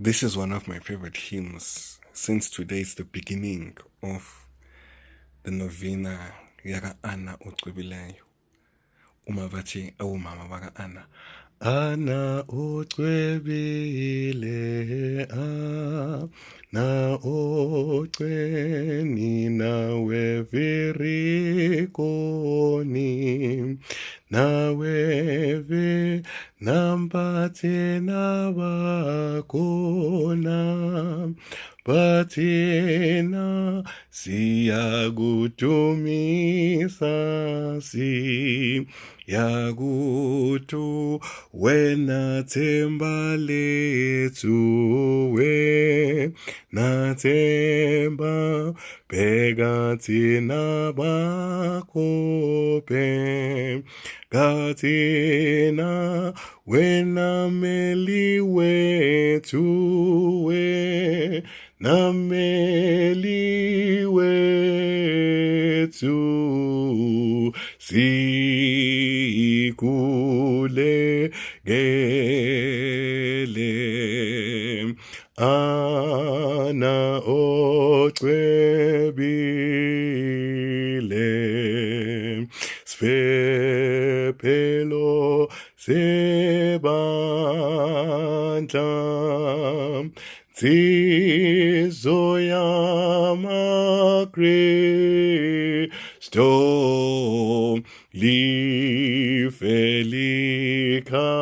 This is one of my favorite hymns since today is the beginning of the novena yaka Anna uCwebileyo. Uma bathi awumama baka Anna. Anna ucwebile na ocweni nawe virikoni nawe ve nampathe nabakona bathina siyakudumisa yakutu wena themba lethu wena themba bheka thina bakho bheka thina wena meli wethu wena meli wethu sikulegele Ana ocwebile siphephelo sebandla nsizwa yamaKristu life likhayayo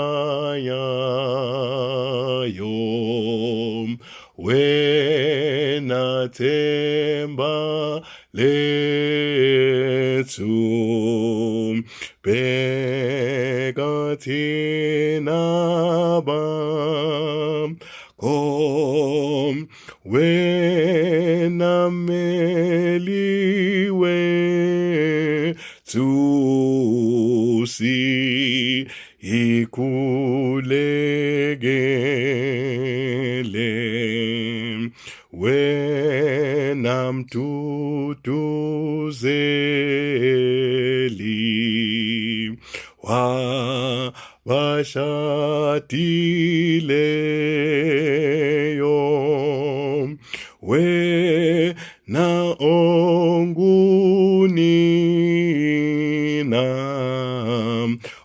wena themba lethu bheka thina bakho wena meli wethu sikulegele wena mduduzeli wabashadileyo wena ongunina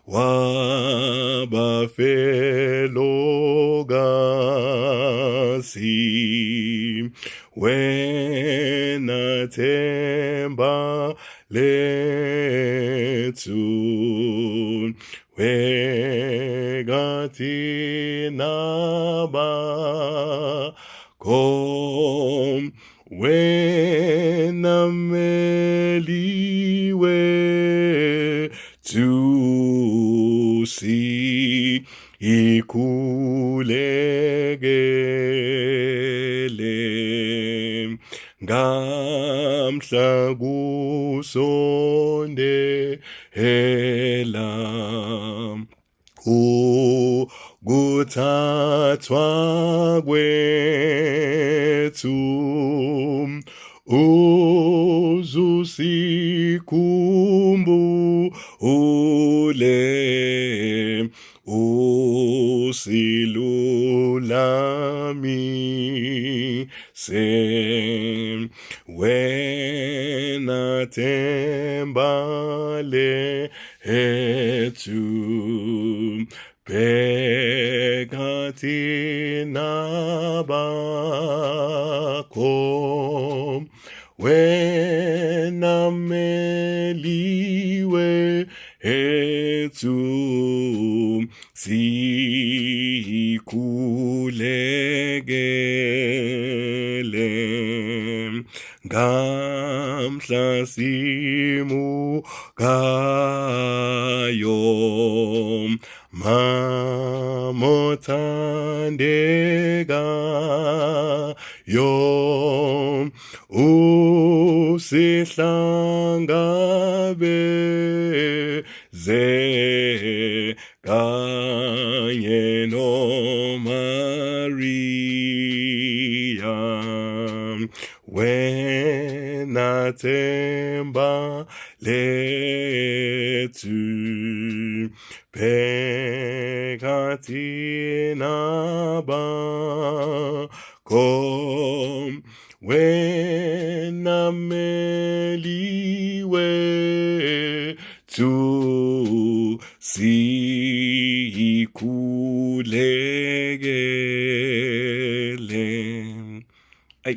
wabafelokazi wena themba lethu bheka thina bakho wena meli wethu sikulegele ngamhla kusondela ukuthathwa kwethu uzusikhumbule usilulamise wena themba lethu bheka thina bakho wena meli wethu sikulegele ngamhla simukayo mamothandekayo usihlangabeze kanye noMaria when wena themba lethu phakathi nabakho wena meli wethu sikhulekele. Ay